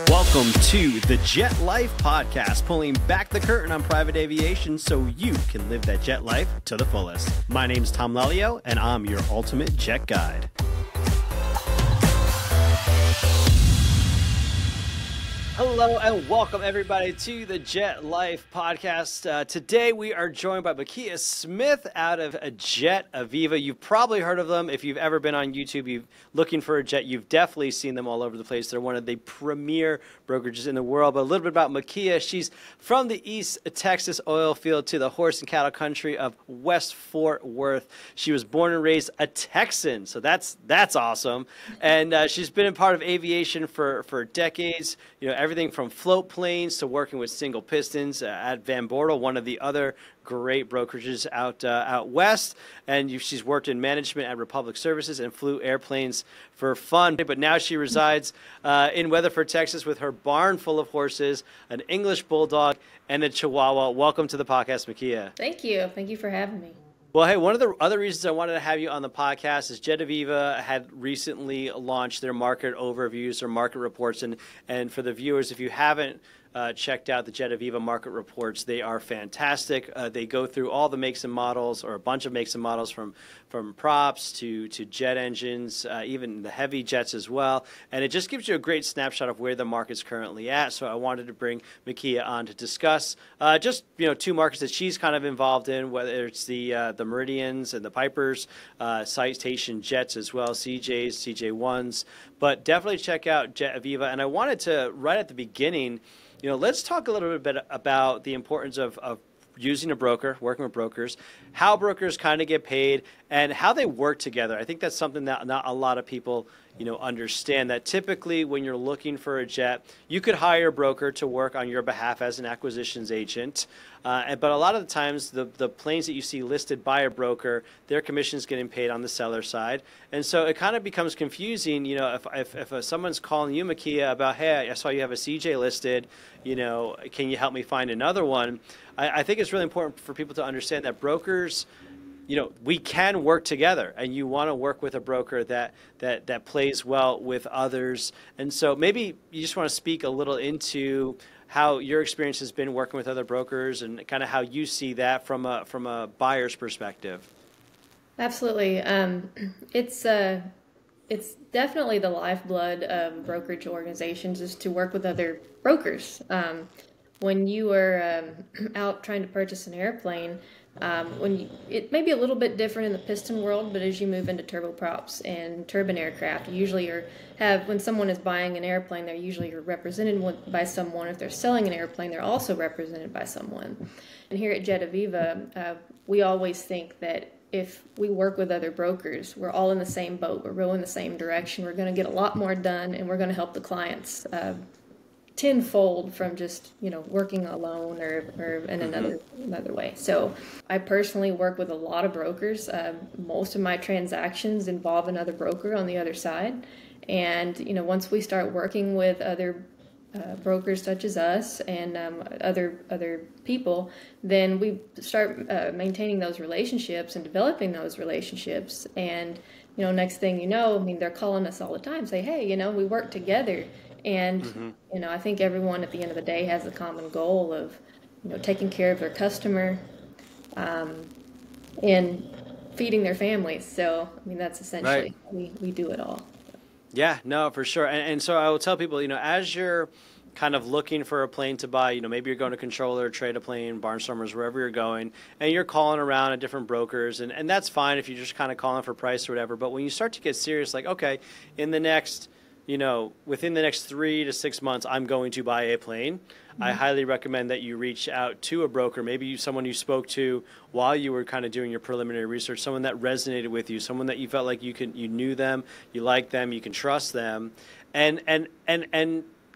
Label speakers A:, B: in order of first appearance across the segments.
A: Welcome to the Jet Life Podcast, pulling back the curtain on private aviation so you can live that jet life to the fullest. My name's Tom Lelio, and I'm your ultimate jet guide. Hello and welcome everybody to the Jet Life Podcast. Today we are joined by Mickea Smith out of JetAviva. You've probably heard of them. If you've ever been on YouTube, you're looking for a jet, you've definitely seen them all over the place. They're one of the premier brokerages in the world. But a little bit about Mickea. She's from the East Texas oil field to the horse and cattle country of West Fort Worth. She was born and raised a Texan, so that's awesome. And she's been a part of aviation for decades. You know, everything from float planes to working with single pistons at Van Bortle, one of the other great brokerages out west. And she's worked in management at Republic Services and flew airplanes for fun. But now she resides in Weatherford, Texas, with her barn full of horses, an English bulldog, and a Chihuahua. Welcome to the podcast, Mickea.
B: Thank you. Thank you for having me.
A: Well, hey, one of the other reasons I wanted to have you on the podcast is JetAviva had recently launched their market overviews or market reports. And for the viewers, if you haven't checked out the JetAviva market reports, they are fantastic. They go through all the makes and models, or a bunch of makes and models, from props to jet engines, even the heavy jets as well. And it just gives you a great snapshot of where the market's currently at. So I wanted to bring Mickea on to discuss just two markets that she's kind of involved in, whether it's the Meridians and the Pipers, Citation jets as well, CJs, CJ1s. But definitely check out JetAviva. And I wanted to, right at the beginning, let's talk a little bit about the importance of using a broker, working with brokers, how brokers kind of get paid, and how they work together. I think that's something that not a lot of people understand, that typically when you're looking for a jet, you could hire a broker to work on your behalf as an acquisitions agent. But a lot of the times, the planes that you see listed by a broker, their commission's getting paid on the seller side. And so it kind of becomes confusing, if someone's calling you, Mickea, about, hey, I saw you have a CJ listed, can you help me find another one? I think it's really important for people to understand that brokers, we can work together, and you want to work with a broker that plays well with others. And so maybe you just want to speak a little into how your experience has been working with other brokers and kind of how you see that from a buyer's perspective.
B: Absolutely. It's definitely the lifeblood of brokerage organizations is to work with other brokers. When you are out trying to purchase an airplane, it may be a little bit different in the piston world, but as you move into turboprops and turbine aircraft, you usually when someone is buying an airplane, they're usually represented by someone. If they're selling an airplane, they're also represented by someone. And here at JetAviva, we always think that if we work with other brokers, we're all in the same boat, we're rowing the same direction, we're going to get a lot more done, and we're going to help the clients tenfold from just working alone or in another way. So I personally work with a lot of brokers. Most of my transactions involve another broker on the other side, and once we start working with other brokers such as us and other people, then we start maintaining those relationships and developing those relationships. And next thing you know, they're calling us all the time, say, hey, we work together. And, I think everyone at the end of the day has the common goal of, taking care of their customer and feeding their families. So, that's essentially, right. we do it all.
A: Yeah, no, for sure. And so I will tell people, as you're kind of looking for a plane to buy, maybe you're going to Controller, Trade a Plane, Barnstormers, wherever you're going, and you're calling around at different brokers, and that's fine if you're just kind of calling for price or whatever. But when you start to get serious, like, okay, within the next 3 to 6 months, I'm going to buy a plane. I highly recommend that you reach out to a broker, maybe someone you spoke to while you were kind of doing your preliminary research, someone that resonated with you, someone that you felt like you knew them, you liked them, you can trust them, and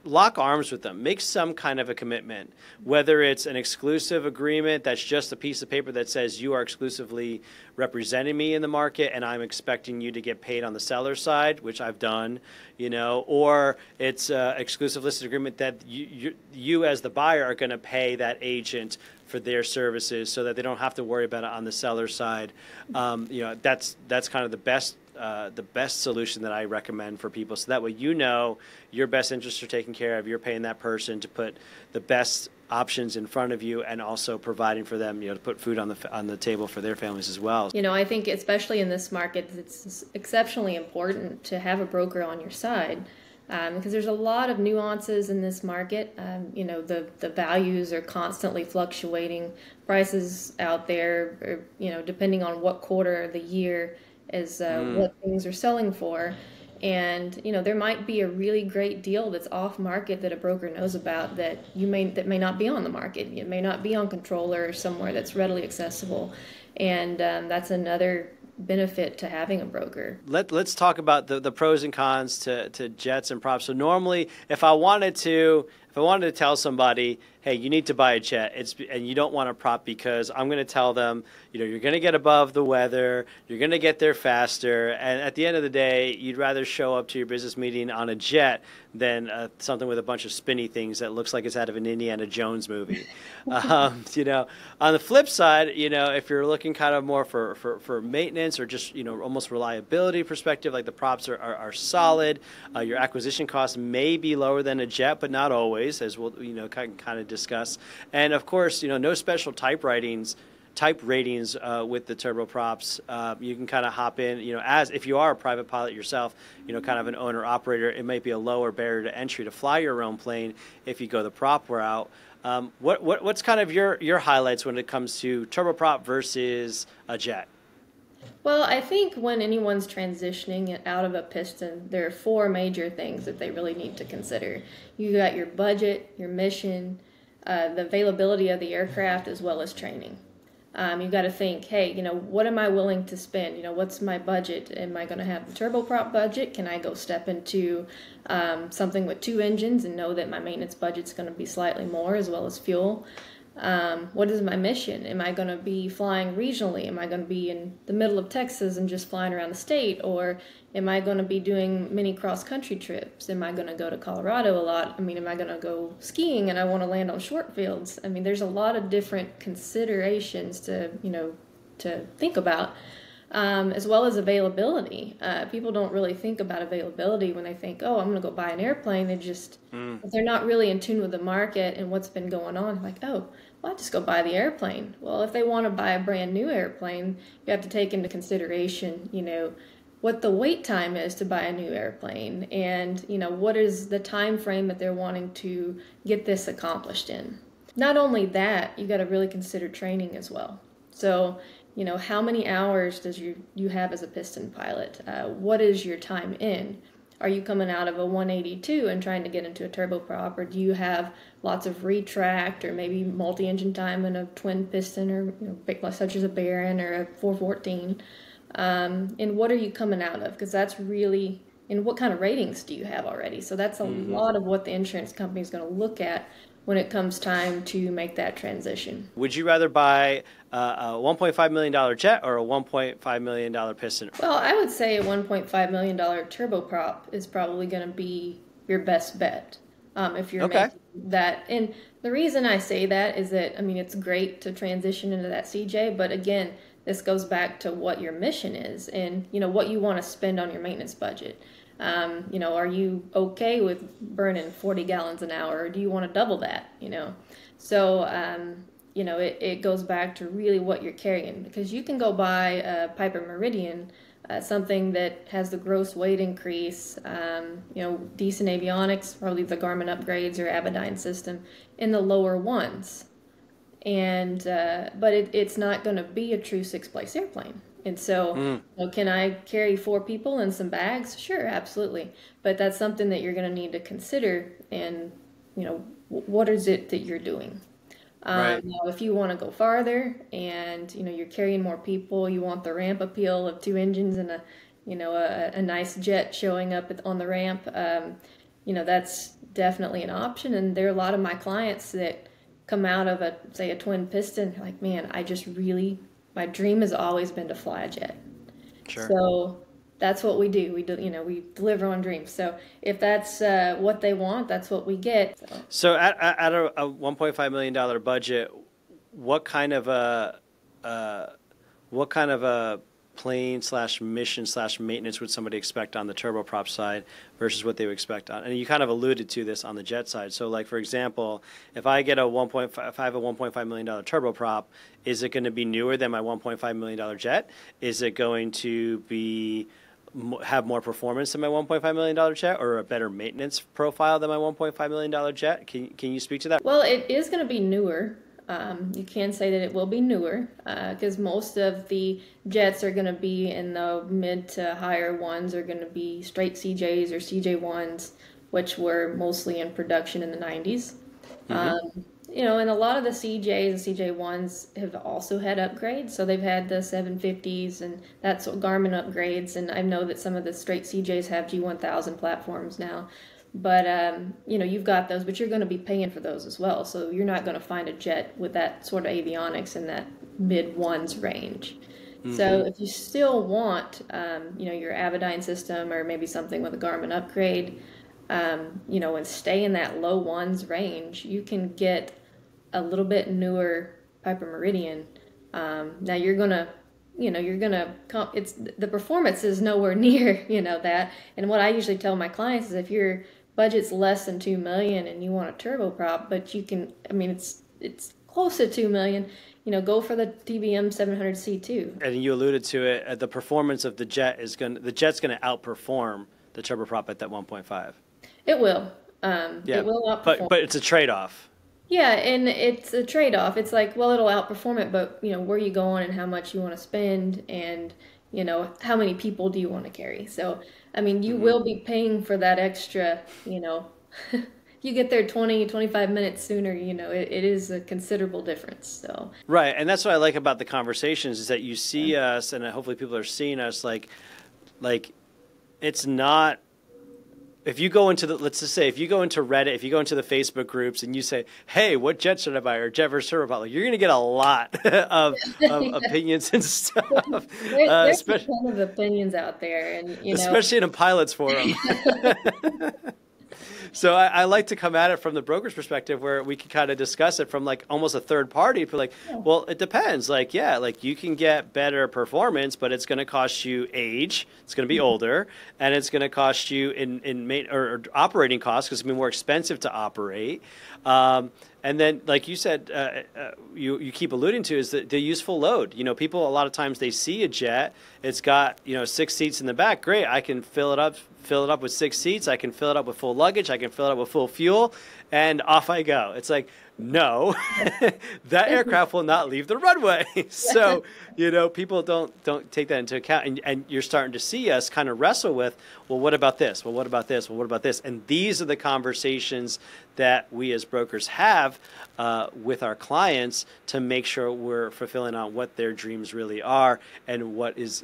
A: lock arms with them. Make some kind of a commitment, whether it's an exclusive agreement that's just a piece of paper that says you are exclusively representing me in the market and I'm expecting you to get paid on the seller side, which I've done, or it's an exclusive listed agreement that you as the buyer are going to pay that agent for their services so that they don't have to worry about it on the seller side. That's kind of the best the best solution that I recommend for people. So that way, you know, your best interests are taken care of. You're paying that person to put the best options in front of you, and also providing for them, you know, to put food on the table for their families as well.
B: You know, I think especially in this market, it's exceptionally important to have a broker on your side. Because there's a lot of nuances in this market. You know, the values are constantly fluctuating. Prices out there, are, you know, depending on what quarter of the year is what things are selling for. And, you know, there might be a really great deal that's off market that a broker knows about that may not be on the market. It may not be on Controller or somewhere that's readily accessible. And that's another benefit to having a broker.
A: Let's talk about the pros and cons to jets and props. So normally, if I wanted to tell somebody, hey, you need to buy a jet, and you don't want a prop, because I'm going to tell them, you know, you're going to get above the weather, you're going to get there faster, and at the end of the day, you'd rather show up to your business meeting on a jet than something with a bunch of spinny things that looks like it's out of an Indiana Jones movie. You know, on the flip side, you know, if you're looking kind of more for maintenance or just, you know, almost reliability perspective, like the props are solid. Your acquisition costs may be lower than a jet, but not always, as we'll, you know, kind of discuss. And of course, you know, no special type ratings with the turboprops. You can kind of hop in, you know, as if you are a private pilot yourself, you know, kind of an owner operator, it might be a lower barrier to entry to fly your own plane if you go the prop route. What's kind of your highlights when it comes to turboprop versus a jet?
B: Well, I think when anyone's transitioning out of a piston, there are four major things that they really need to consider. You got your budget, your mission, the availability of the aircraft, as well as training. You've got to think, hey, you know, what am I willing to spend? You know, what's my budget? Am I going to have the turboprop budget? Can I go step into something with two engines and know that my maintenance budget's going to be slightly more, as well as fuel? What is my mission? Am I going to be flying regionally? Am I going to be in the middle of Texas and just flying around the state? Or am I going to be doing many cross-country trips? Am I going to go to Colorado a lot? I mean, am I going to go skiing and I want to land on short fields? I mean, there's a lot of different considerations to, you know, to think about, as well as availability. People don't really think about availability when they think, oh, I'm going to go buy an airplane. They just, if they're not really in tune with the market and what's been going on, like, oh, well, I'll just go buy the airplane. Well, if they want to buy a brand new airplane, you have to take into consideration, you know, what the wait time is to buy a new airplane, and, you know, what is the time frame that they're wanting to get this accomplished in. Not only that, you got to really consider training as well. So, you know, how many hours does you have as a piston pilot? What is your time in? Are you coming out of a 182 and trying to get into a turboprop, or do you have lots of retract or maybe multi-engine time in a twin piston, or, you know, such as a Baron or a 414? And what are you coming out of? Because that's really, and what kind of ratings do you have already? So that's a lot of what the insurance company is going to look at when it comes time to make that transition.
A: Would you rather buy a $1.5 million jet or a $1.5 million piston?
B: Well, I would say a $1.5 million turboprop is probably going to be your best bet if you're making that. And the reason I say that is that, I mean, it's great to transition into that CJ, but again, this goes back to what your mission is and, you know, what you want to spend on your maintenance budget. You know, are you okay with burning 40 gallons an hour, or do you want to double that, you know? So, you know, it goes back to really what you're carrying, because you can go buy a Piper Meridian, something that has the gross weight increase, you know, decent avionics, probably the Garmin upgrades or Avidyne system in the lower ones. And, but it's not going to be a true six-place airplane. And so, you know, can I carry 4 people and some bags? Sure, absolutely. But that's something that you're going to need to consider. And, you know, what is it that you're doing?
A: Right.
B: Now, if you want to go farther and, you know, you're carrying more people, you want the ramp appeal of 2 engines and a nice jet showing up on the ramp, you know, that's definitely an option. And there are a lot of my clients that come out of a twin piston, like, man, my dream has always been to fly a jet.
A: Sure.
B: So that's what we do. We deliver on dreams. So if that's what they want, that's what we get.
A: So at a $1.5 million budget, what kind of a plane slash mission slash maintenance would somebody expect on the turboprop side versus what they would expect on, and you kind of alluded to this on the jet side. So like, for example, if I get a 1.5, if I have a $1.5 million turboprop, is it going to be newer than my $1.5 million jet? Is it going to be have more performance than my $1.5 million jet, or a better maintenance profile than my $1.5 million jet? Can you speak to that?
B: Well, it is going to be newer. You can say that it will be newer because most of the jets are going to be in the mid to higher ones are going to be straight CJs or CJ1s, which were mostly in production in the 90s. You know, and a lot of the CJs and CJ1s have also had upgrades. So they've had the 750s and that's what Garmin upgrades. And I know that some of the straight CJs have G1000 platforms now. But, you know, you've got those, but you're going to be paying for those as well. So you're not going to find a jet with that sort of avionics in that mid-ones range. So if you still want, you know, your Avidyne system or maybe something with a Garmin upgrade, you know, and stay in that low ones range, you can get a little bit newer Piper Meridian. Now you're going to, you know, it's the performance is nowhere near, you know, that. And what I usually tell my clients is if your budget's less than $2 million and you want a turboprop, but you can, I mean, it's close to $2 million, you know, go for the TBM 700C2.
A: And you alluded to it, the performance of the jet's going to outperform the turboprop at that 1.5.
B: It will. It will outperform.
A: But it's a trade-off.
B: Yeah, and it's a trade-off. It's like, well, it'll outperform it, but, you know, where you going and how much you want to spend and, you know, how many people do you want to carry? So, I mean, you will be paying for that extra, you know, you get there 20, 25 minutes sooner, you know, it is a considerable difference. So
A: Right, and that's what I like about the conversations is that you see us, and hopefully people are seeing us, like it's not. If you go into let's just say, if you go into Reddit, if you go into the Facebook groups and you say, hey, what jet should I buy, or jet versus turboprop, you're going to get a lot of opinions and stuff.
B: There's a ton of opinions out there, and you know,
A: especially in a pilot's forum. So I like to come at it from the broker's perspective where we can kind of discuss it from like almost a third party. But like, well, it depends. Like, yeah, like you can get better performance, but it's going to cost you age. It's going to be older, and it's going to cost you in or operating costs because it's going to be more expensive to operate. And then, like you said, you keep alluding to is the useful load. You know, people a lot of times they see a jet. It's got 6 seats in the back. Great, I can fill it up with 6 seats. I can fill it up with full luggage. I can fill it up with full fuel, and off I go. It's like, no, that aircraft will not leave the runway. So, people don't take that into account. And you're starting to see us kind of wrestle with, well, what about this? Well, what about this? Well, what about this? And these are the conversations that we as brokers have with our clients to make sure we're fulfilling on what their dreams really are and what is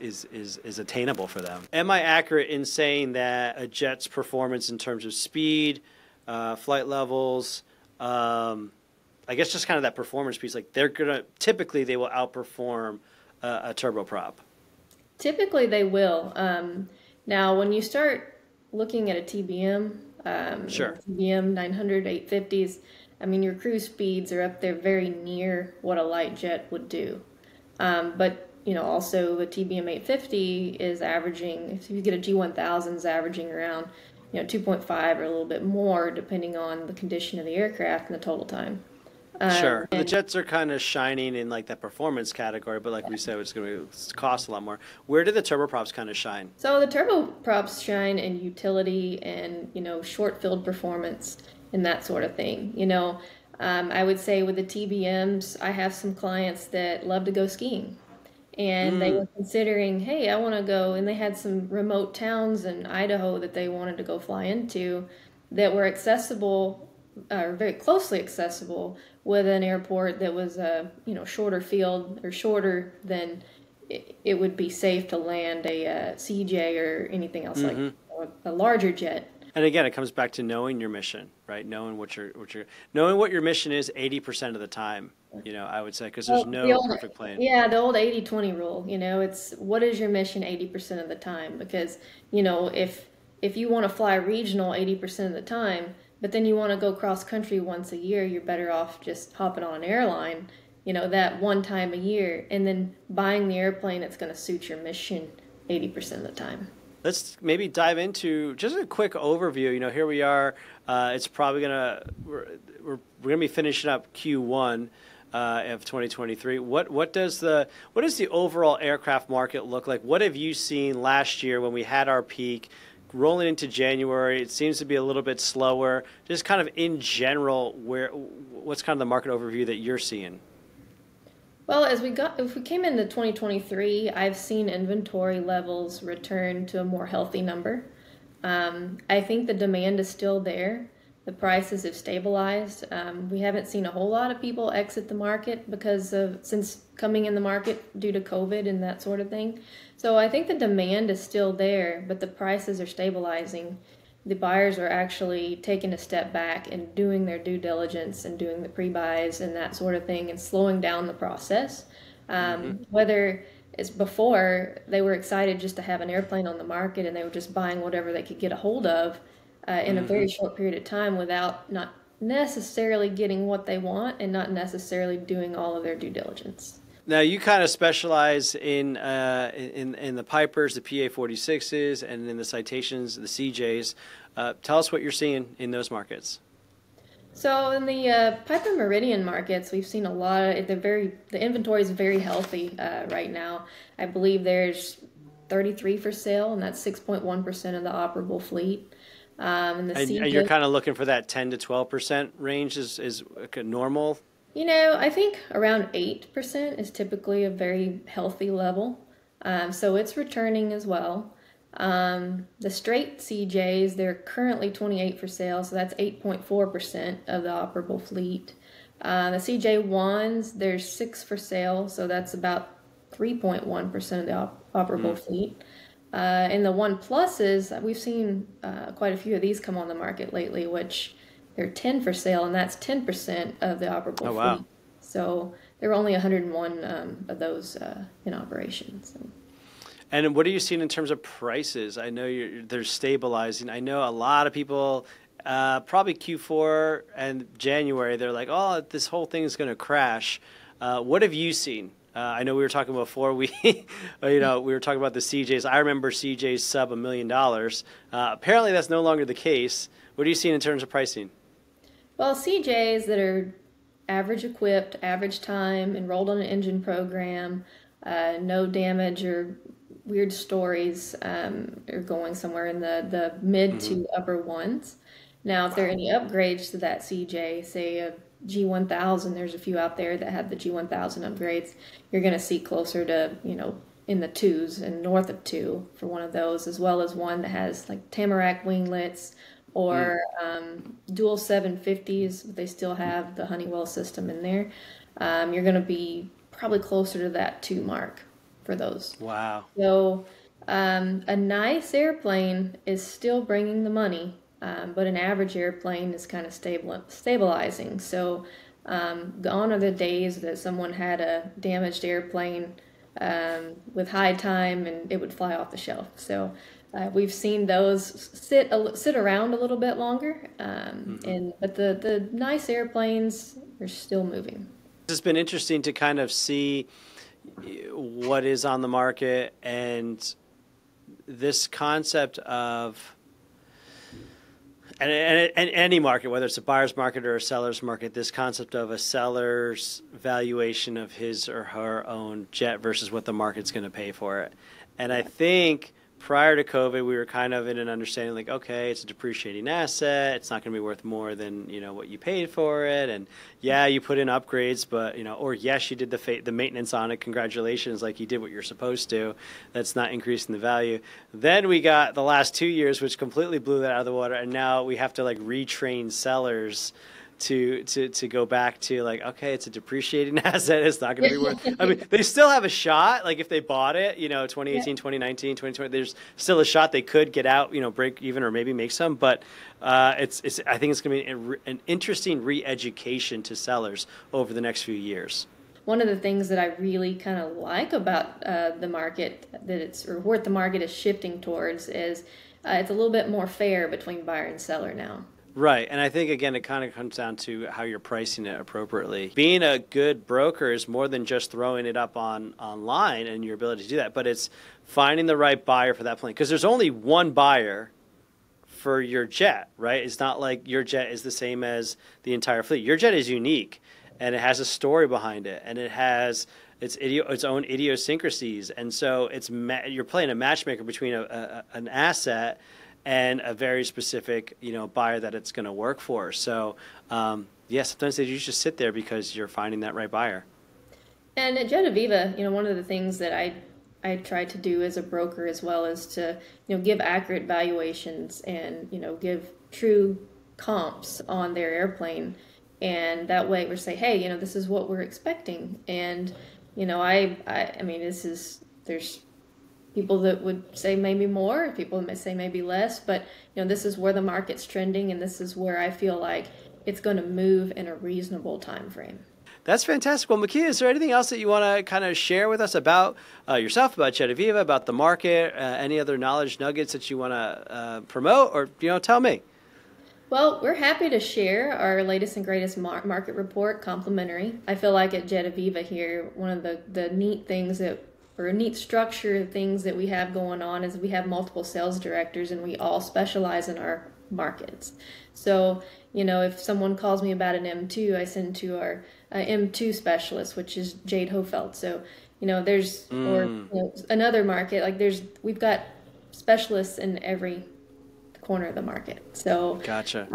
A: attainable for them. Am I accurate in saying that a jet's performance in terms of speed, flight levels, I guess just kind of that performance piece, like they will outperform a turboprop? Typically they will.
B: Now, when you start looking at a TBM,
A: sure.
B: TBM 900, 850s, I mean, your cruise speeds are up there very near what a light jet would do. But, also the TBM 850 is averaging, if you get a G1000, is averaging around, 2.5 or a little bit more, depending on the condition of the aircraft and the total time.
A: Sure. The jets are kind of shining in like that performance category, but like we said, it's going to cost a lot more. Where do the turboprops kind of shine?
B: So the turboprops shine in utility and, short field performance and that sort of thing. I would say with the TBMs, I have some clients that love to go skiing. And they were considering, hey, I want to go, and they had some remote towns in Idaho that they wanted to go fly into that were accessible, or very closely accessible, with an airport that was a shorter field or shorter than it would be safe to land a CJ or anything else like a larger jet.
A: And again, it comes back to knowing your mission, right? Knowing what your mission is 80% of the time. I would say, because there's no perfect plan.
B: Yeah, the old 80-20 rule. It's what is your mission 80% of the time? Because if you want to fly regional 80% of the time, but then you want to go cross country once a year, you're better off just hopping on an airline that one time a year, and then buying the airplane that's going to suit your mission 80% of the time.
A: Let's maybe dive into just a quick overview. Here we are. It's probably we're gonna be finishing up Q1 of 2023. What does the overall aircraft market look like? What have you seen last year when we had our peak? Rolling into January, it seems to be a little bit slower. Just kind of in general, what's kind of the market overview that you're seeing?
B: Well, if we came into 2023, I've seen inventory levels return to a more healthy number. I think the demand is still there. The prices have stabilized. We haven't seen a whole lot of people exit the market since coming in the market due to COVID and that sort of thing. So I think the demand is still there, but the prices are stabilizing. The buyers are actually taking a step back and doing their due diligence and doing the pre-buys and that sort of thing and slowing down the process. Whether it's before, they were excited just to have an airplane on the market and they were just buying whatever they could get a hold of in a very short period of time without not necessarily getting what they want and not necessarily doing all of their due diligence.
A: Now, you kind of specialize in the Pipers, the PA-46s, and in the Citations, the CJs. Tell us what you're seeing in those markets.
B: So in the Piper Meridian markets, we've seen a lot of the inventory is very healthy right now. I believe there's 33 for sale, and that's 6.1% of the operable fleet.
A: And you're kind of looking for that 10 to 12% range is normal.
B: I think around 8% is typically a very healthy level. So it's returning as well. The straight CJs, they're currently 28 for sale, so that's 8.4% of the operable fleet. The CJ1s, there's 6 for sale, so that's about 3.1% of the operable fleet. And the 1+s, we've seen quite a few of these come on the market lately, which they're 10 for sale, and that's 10% of the operable fleet.
A: Wow.
B: So there were only 101 of those in operation. So.
A: And what are you seeing in terms of prices? I know they're stabilizing. I know a lot of people, probably Q4 and January, they're like, oh, this whole thing is going to crash. What have you seen? I know we were talking before we were talking about the CJs. I remember CJs sub $1 million. Apparently that's no longer the case. What are you seeing in terms of pricing?
B: Well, CJs that are average equipped, average time, enrolled on an engine program, no damage or weird stories, are going somewhere in the mid to upper ones. Now, if there are any upgrades to that CJ, say a G1000, there's a few out there that have the G1000 upgrades, you're going to see closer to, in the 2s and north of 2 for one of those, as well as one that has like Tamarack winglets, or dual 750s, but they still have the Honeywell system in there. You're going to be probably closer to that 2 mark for those.
A: Wow.
B: So a nice airplane is still bringing the money, but an average airplane is kind of stabilizing. So gone are the days that someone had a damaged airplane with high time and it would fly off the shelf. So we've seen those sit around a little bit longer, but the nice airplanes are still moving.
A: It's been interesting to kind of see what is on the market and this concept of, and any market, whether it's a buyer's market or a seller's market, this concept of a seller's valuation of his or her own jet versus what the market's going to pay for it. And I think prior to COVID, we were kind of in an understanding like, okay, it's a depreciating asset. It's not going to be worth more than, what you paid for it. And yeah, you put in upgrades, but, or yes, you did the maintenance on it. Congratulations. Like you did what you're supposed to. That's not increasing the value. Then we got the last 2 years, which completely blew that out of the water. And now we have to like retrain sellers to go back to like, okay, it's a depreciating asset. It's not going to be worth. I mean, they still have a shot. Like if they bought it, 2018, 2019, 2020, there's still a shot they could get out, break even or maybe make some. But I think it's going to be an interesting re-education to sellers over the next few years.
B: One of the things that I really kind of like about the market what the market is shifting towards is it's a little bit more fair between buyer and seller now.
A: Right. And I think, again, it kind of comes down to how you're pricing it appropriately. Being a good broker is more than just throwing it up online and your ability to do that, but it's finding the right buyer for that plane. Because there's only one buyer for your jet, right? It's not like your jet is the same as the entire fleet. Your jet is unique, and it has a story behind it, and it has its own idiosyncrasies. And so you're playing a matchmaker between an asset and a very specific, buyer that it's going to work for. So, sometimes you just sit there because you're finding that right buyer.
B: And at JetAviva, one of the things that I try to do as a broker as well is to, give accurate valuations and, give true comps on their airplane. And that way we say, hey, this is what we're expecting. And, I mean, there's people that would say maybe more, people that may say maybe less, but this is where the market's trending, and this is where I feel like it's going to move in a reasonable time frame.
A: That's fantastic. Well, Mickea, is there anything else that you want to kind of share with us about yourself, about JetAviva, about the market, any other knowledge nuggets that you want to promote, or tell me?
B: Well, we're happy to share our latest and greatest market report, complimentary. I feel like at JetAviva here, one of the neat things or a neat structure things that we have going on is we have multiple sales directors, and we all specialize in our markets. So, if someone calls me about an M2, I send to our M2 specialist, which is Jade Hofeld. So, there's another market, like we've got specialists in every corner of the market. So
A: gotcha.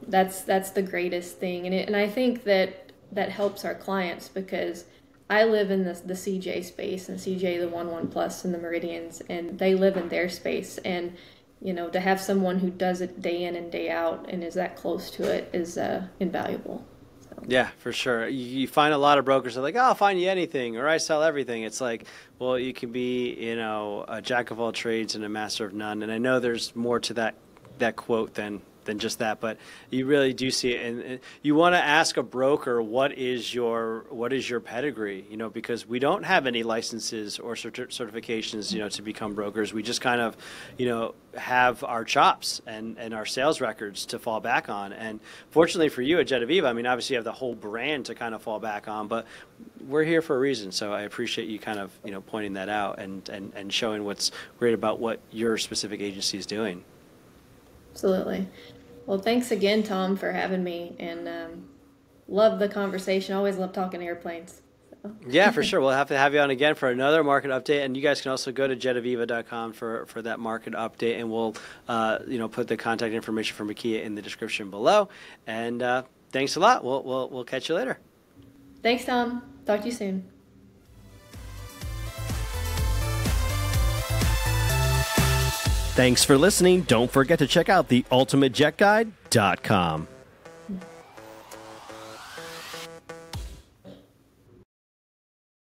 B: That's the greatest thing, and I think that helps our clients, because I live in the CJ space, and CJ the 11 Plus and the Meridians, and they live in their space, and to have someone who does it day in and day out and is that close to it is invaluable. So.
A: Yeah, for sure. You find a lot of brokers that are like, oh, I'll find you anything, or I sell everything. It's like, well, you can be, a jack of all trades and a master of none. And I know there's more to that quote than just that, but you really do see it. And you want to ask a broker, what is your pedigree? Because we don't have any licenses or certifications, to become brokers. We just kind of, have our chops and our sales records to fall back on. And fortunately for you at JetAviva, I mean, obviously you have the whole brand to kind of fall back on, but we're here for a reason. So I appreciate you kind of, pointing that out and showing what's great about what your specific agency is doing.
B: Absolutely. Well, thanks again, Tom, for having me, and love the conversation. Always love talking airplanes. So.
A: Yeah, for sure. We'll have to have you on again for another market update, and you guys can also go to jetaviva.com for that market update, and we'll put the contact information for Mickea in the description below. And thanks a lot. We'll catch you later.
B: Thanks, Tom. Talk to you soon.
A: Thanks for listening. Don't forget to check out theultimatejetguide.com.